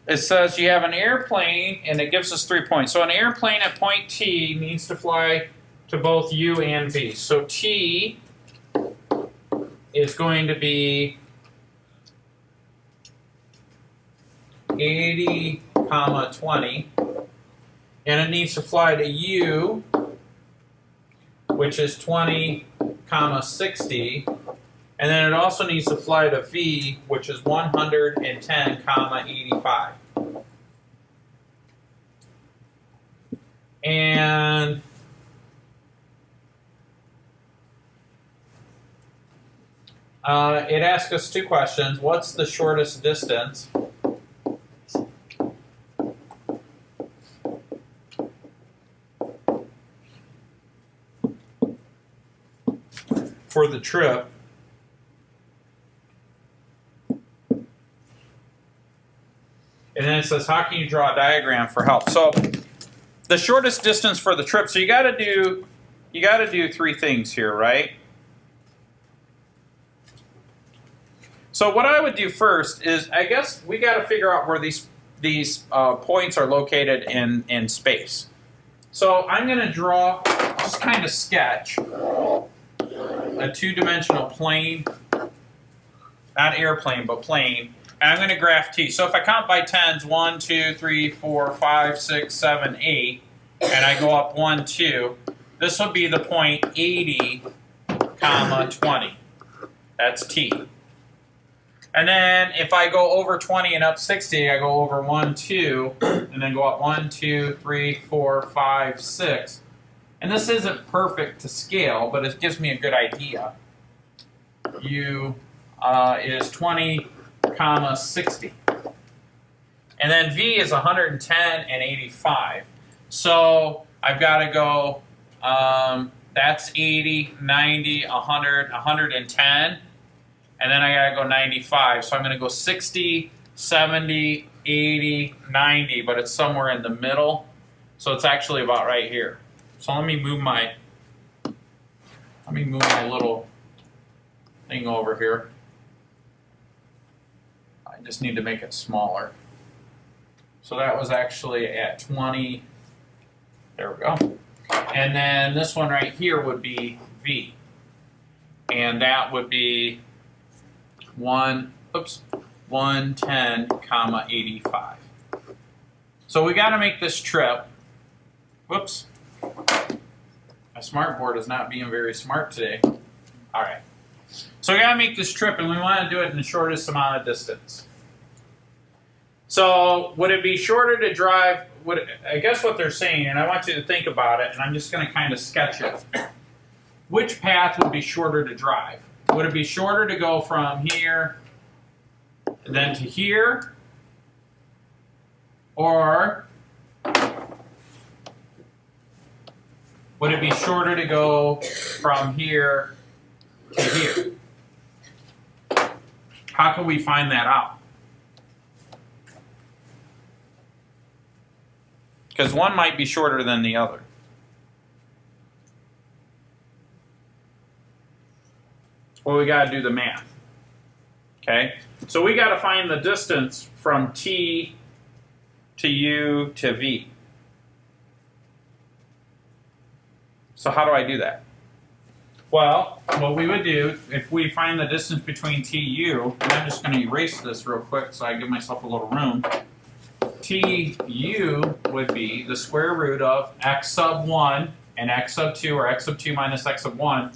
it says you have an airplane, and it gives us 3 points. So an airplane at point T needs to fly to both U and V. So T is going to be 80, 20, and it needs to fly to U, which is 20, 60, and then it also needs to fly to V, which is 110, 85. And it asks us two questions. What's the shortest distance? For the trip. And then it says, how can you draw a diagram for help? So the shortest distance for the trip. So you got to do three things here, right? So what I would do first is, I guess we got to figure out where these points are located in space. So I'm going to draw, just kind of sketch a two-dimensional plane, not airplane, but plane. And I'm going to graph T. So if I count by tens, 1, 2, 3, 4, 5, 6, 7, 8, and I go up 1, 2, this would be the point 80, 20. That's T. And then if I go over 20 and up 60, I go over 1, 2, and then go up 1, 2, 3, 4, 5, 6. And this isn't perfect to scale, but it gives me a good idea. U is 20, 60. And then V is 110 and 85. So I've got to go, that's 80, 90, 100, 110. And then I got to go 95. So I'm going to go 60, 70, 80, 90, but it's somewhere in the middle. So it's actually about right here. So let me move my little thing over here. I just need to make it smaller. So that was actually at 20. There we go. And then this one right here would be V. And that would be 110, 85. So we got to make this trip. Whoops. My smart board is not being very smart today. All right. So we got to make this trip, and we want to do it in the shortest amount of distance. So would it be shorter to drive? I guess what they're saying, and I want you to think about it, and I'm just going to kind of sketch it. Which path would be shorter to drive? Would it be shorter to go from here than to here? Or would it be shorter to go from here to here? How can we find that out? Because one might be shorter than the other. Well, we got to do the math. Okay? So we got to find the distance from T to U to V. So how do I do that? Well, what we would do, if we find the distance between TU, and I'm just going to erase this real quick so I give myself a little room. TU would be the square root of x sub 1 and x sub 2, or x sub 2 minus x sub 1.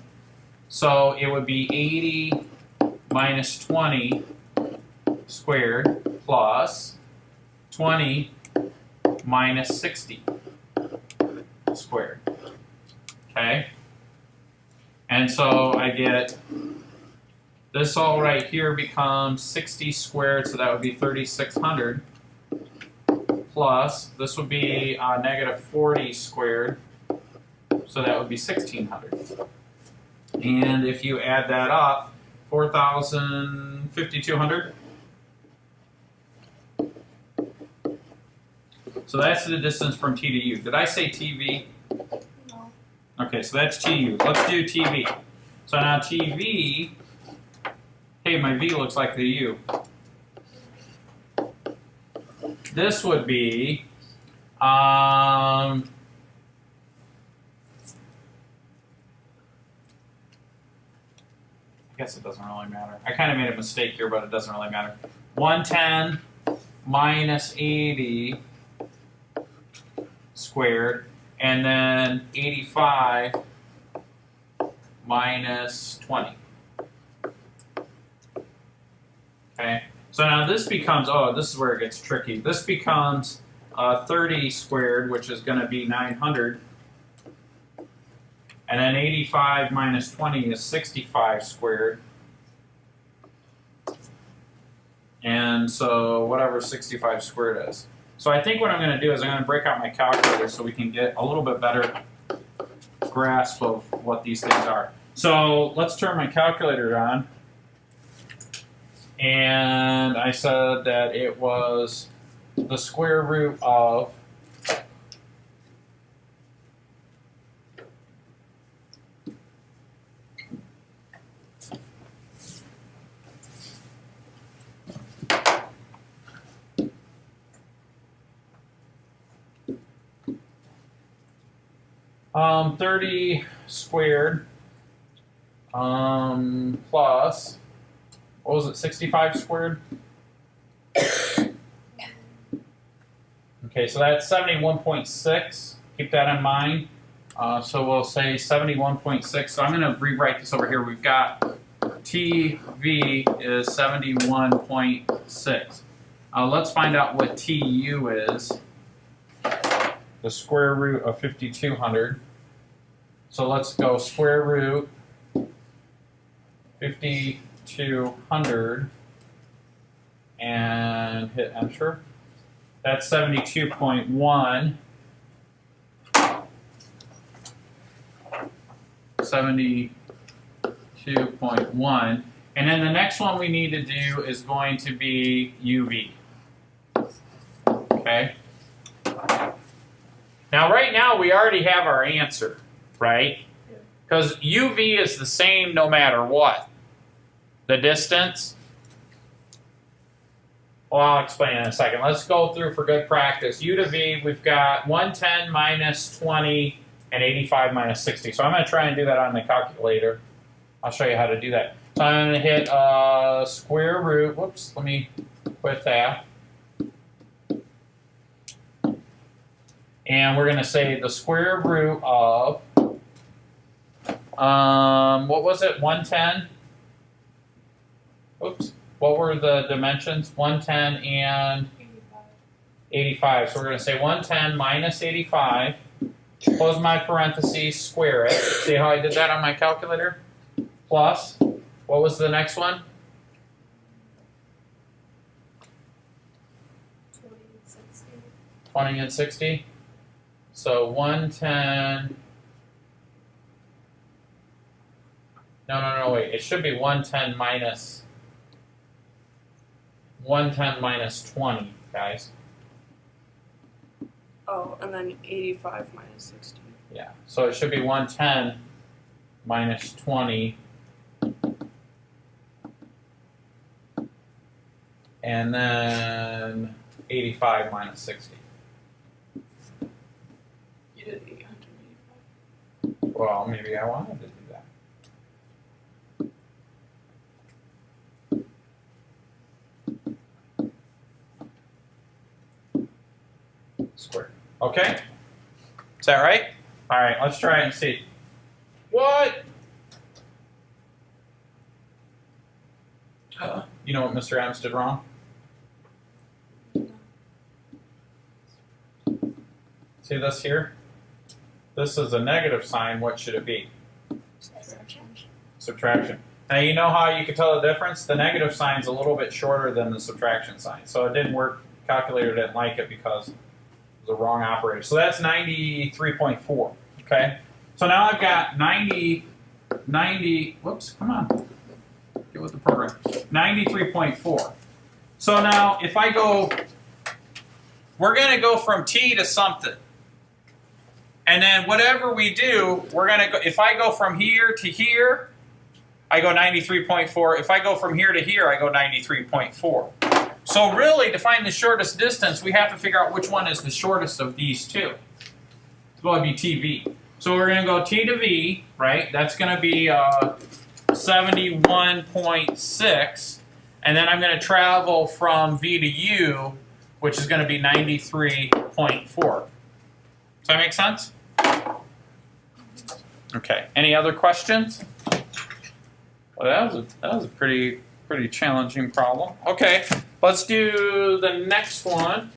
So it would be 80 minus 20 squared plus 20 minus 60 squared. Okay? And so I get this all right here becomes 60 squared, so that would be 3,600. Plus, this would be negative 40 squared, so that would be 1,600. And if you add that up, 5,200. So that's the distance from T to U. Did I say TV? No. Okay, so that's TU. Let's do TV. So now TV, hey, my V looks like the U. this would be, I guess it doesn't really matter. I kind of made a mistake here, but it doesn't really matter. 110 minus 80 squared, and then 85 minus 20. Okay, so now this becomes, oh, this is where it gets tricky. This becomes 30 squared, which is going to be 900. And then 85 minus 20 is 65 squared. And so whatever 65 squared is. So I think what I'm going to do is I'm going to break out my calculator so we can get a little bit better grasp of what these things are. So let's turn my calculator on. And I said that it was the square root of 30 squared plus, what was it, 65 squared? Okay, so that's 71.6. Keep that in mind. So we'll say 71.6. So I'm going to rewrite this over here. We've got TV is 71.6. Let's find out what TU is. The square root of 5200. So let's go square root 5200 and hit enter. That's 72.1. 72.1. And then the next one we need to do is going to be UV. Okay? Now, right now, we already have our answer, right? Because UV is the same no matter what. The distance. Well, I'll explain in a second. Let's go through for good practice. U to V, we've got 110 minus 20 and 85 minus 60. So I'm going to try and do that on the calculator. I'll show you how to do that. So I'm going to hit square root. Whoops, let me quit that. And we're going to say the square root of, what was it, 110? Oops. What were the dimensions? 110 and 85. So we're going to say 110 minus 85. Close my parentheses, square it. See how I did that on my calculator? Plus, what was the next one? 20 and 60. 20 and 60. So 110. No, wait. It should be 110 minus 20, guys. Oh, and then 85 minus 60. Yeah. So it should be 110 minus 20. And then 85 minus 60. You did 885. Well, maybe I wanted to do that. Squared. Okay? Is that right? All right, let's try and see. What? You know what Mr. Adams did wrong? See this here? This is a negative sign. What should it be? Subtraction. Now you know how you can tell the difference? The negative sign is a little bit shorter than the subtraction sign. So it didn't work. Calculator didn't like it because it was the wrong operator. So that's 93.4. Okay? So now I've got 90, whoops, come on. Get with the program. 93.4. So now if I go, we're going to go from t to something. And then whatever we do, we're going to go, if I go from here to here, I go 93.4. If I go from here to here, I go 93.4. So really, to find the shortest distance, we have to figure out which one is the shortest of these two. It's going to be TV. So we're going to go T to V, right? That's going to be 71.6. And then I'm going to travel from V to U, which is going to be 93.4. Does that make sense? Okay. Any other questions? Well, that was a pretty challenging problem. Okay, let's do the next one.